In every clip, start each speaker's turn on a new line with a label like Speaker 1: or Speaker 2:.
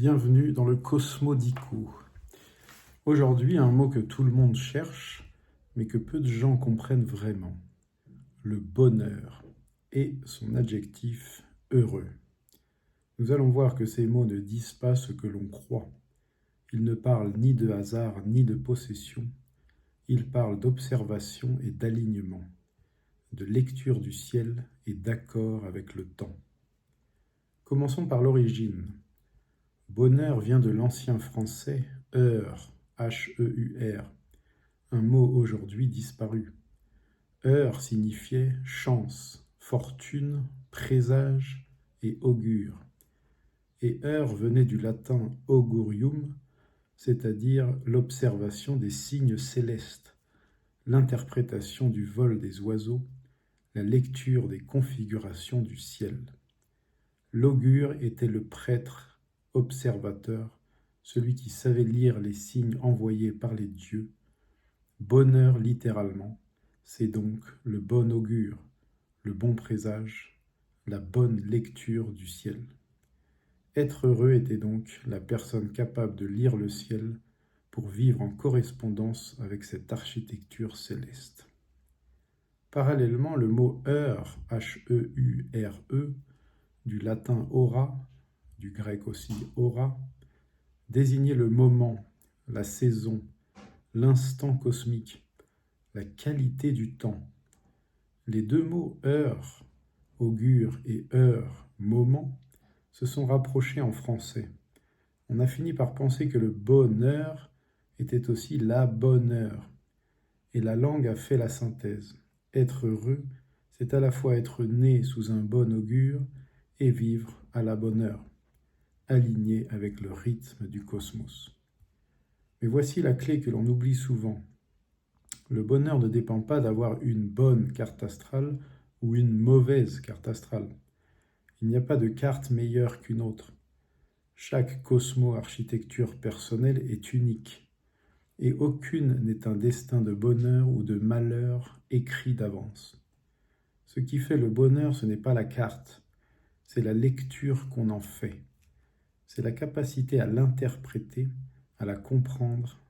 Speaker 1: Bienvenue dans le Cosmodico. Aujourd'hui, un mot que tout le monde cherche, mais que peu de gens comprennent vraiment. Le bonheur et son adjectif heureux. Nous allons voir que ces mots ne disent pas ce que l'on croit. Ils ne parlent ni de hasard ni de possession. Ils parlent d'observation et d'alignement, de lecture du ciel et d'accord avec le temps. Commençons par l'origine. Bonheur vient de l'ancien français heure, H-E-U-R, un mot aujourd'hui disparu. Heure signifiait chance, fortune, présage et augure. Et heure venait du latin augurium, c'est-à-dire l'observation des signes célestes, l'interprétation du vol des oiseaux, la lecture des configurations du ciel. L'augure était le prêtre observateur, celui qui savait lire les signes envoyés par les dieux. Bonheur littéralement, c'est donc le bon augure, le bon présage, la bonne lecture du ciel. Être heureux était donc la personne capable de lire le ciel pour vivre en correspondance avec cette architecture céleste. Parallèlement, le mot heure, H-E-U-R-E, du latin aura, du grec aussi aura, désignait le moment, la saison, l'instant cosmique, la qualité du temps. Les deux mots heure, augure et heure, moment, se sont rapprochés en français. On a fini par penser que le bonheur était aussi la bonne heure. Et la langue a fait la synthèse. Être heureux, c'est à la fois être né sous un bon augure et vivre à la bonne heure, aligné avec le rythme du cosmos. Mais voici la clé que l'on oublie souvent. Le bonheur ne dépend pas d'avoir une bonne carte astrale ou une mauvaise carte astrale. Il n'y a pas de carte meilleure qu'une autre. Chaque cosmo-architecture personnelle est unique, et aucune n'est un destin de bonheur ou de malheur écrit d'avance. Ce qui fait le bonheur, ce n'est pas la carte, c'est la lecture qu'on en fait. C'est la capacité à l'interpréter, à la comprendre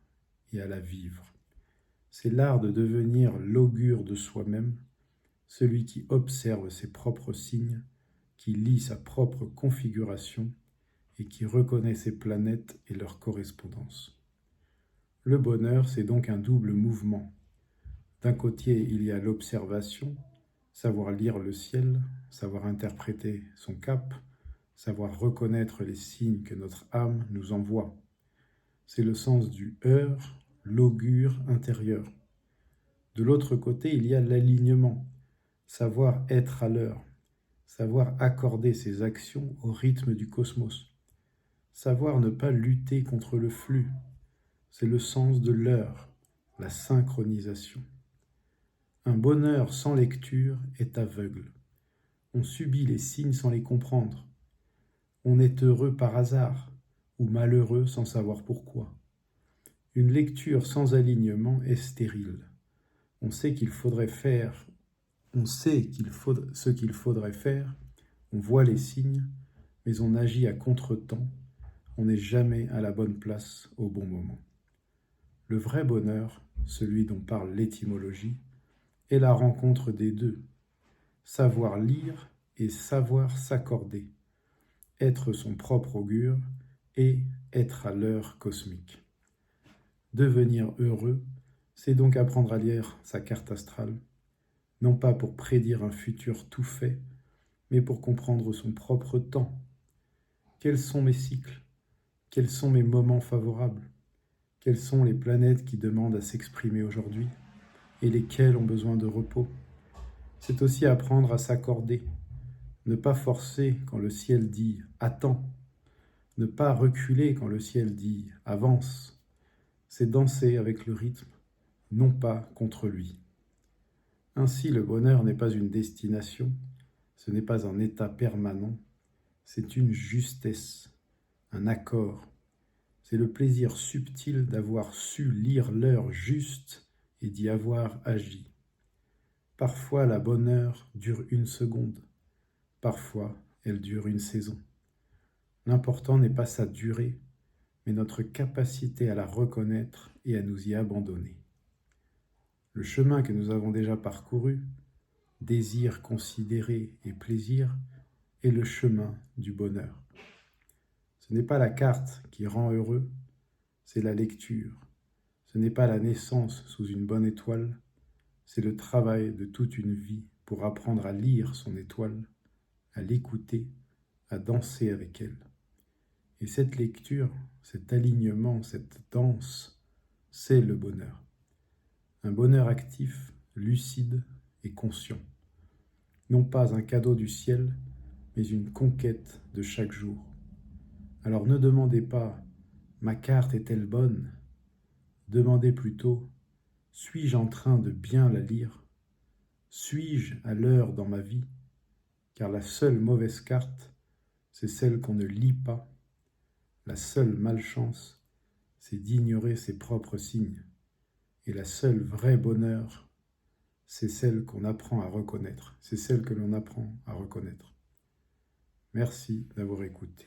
Speaker 1: et à la vivre. C'est l'art de devenir l'augure de soi-même, celui qui observe ses propres signes, qui lit sa propre configuration et qui reconnaît ses planètes et leurs correspondances. Le bonheur, c'est donc un double mouvement. D'un côté, il y a l'observation, savoir lire le ciel, savoir interpréter son cap, savoir reconnaître les signes que notre âme nous envoie. C'est le sens du heure, l'augure intérieur. De l'autre côté, il y a l'alignement, savoir être à l'heure, savoir accorder ses actions au rythme du cosmos, savoir ne pas lutter contre le flux. C'est le sens de l'heure, la synchronisation. Un bonheur sans lecture est aveugle. On subit les signes sans les comprendre. On est heureux par hasard ou malheureux sans savoir pourquoi. Une lecture sans alignement est stérile. On sait qu'il faudrait faire, ce qu'il faudrait faire, on voit les signes, mais on agit à contre-temps, on n'est jamais à la bonne place au bon moment. Le vrai bonheur, celui dont parle l'étymologie, est la rencontre des deux. Savoir lire et savoir s'accorder. Être son propre augure et être à l'heure cosmique. Devenir heureux, c'est donc apprendre à lire sa carte astrale, non pas pour prédire un futur tout fait, mais pour comprendre son propre temps. Quels sont mes cycles? Quels sont mes moments favorables? Quelles sont les planètes qui demandent à s'exprimer aujourd'hui et lesquelles ont besoin de repos? C'est aussi apprendre à s'accorder, ne pas forcer quand le ciel dit « attends », ne pas reculer quand le ciel dit « avance ». C'est danser avec le rythme, non pas contre lui. Ainsi, le bonheur n'est pas une destination, ce n'est pas un état permanent, c'est une justesse, un accord. C'est le plaisir subtil d'avoir su lire l'heure juste et d'y avoir agi. Parfois, la bonne heure dure une seconde, parfois, elle dure une saison. L'important n'est pas sa durée, mais notre capacité à la reconnaître et à nous y abandonner. Le chemin que nous avons déjà parcouru, désir considéré et plaisir, est le chemin du bonheur. Ce n'est pas la carte qui rend heureux, c'est la lecture. Ce n'est pas la naissance sous une bonne étoile, c'est le travail de toute une vie pour apprendre à lire son étoile, à l'écouter, à danser avec elle. Et cette lecture, cet alignement, cette danse, c'est le bonheur. Un bonheur actif, lucide et conscient. Non pas un cadeau du ciel, mais une conquête de chaque jour. Alors ne demandez pas « ma carte est-elle bonne ?» Demandez plutôt « suis-je en train de bien la lire ? Suis-je à l'heure dans ma vie ? Car la seule mauvaise carte, c'est celle qu'on ne lit pas. La seule malchance, c'est d'ignorer ses propres signes. Et la seule vraie bonheur, c'est celle qu'on apprend à reconnaître. C'est celle que l'on apprend à reconnaître. Merci d'avoir écouté.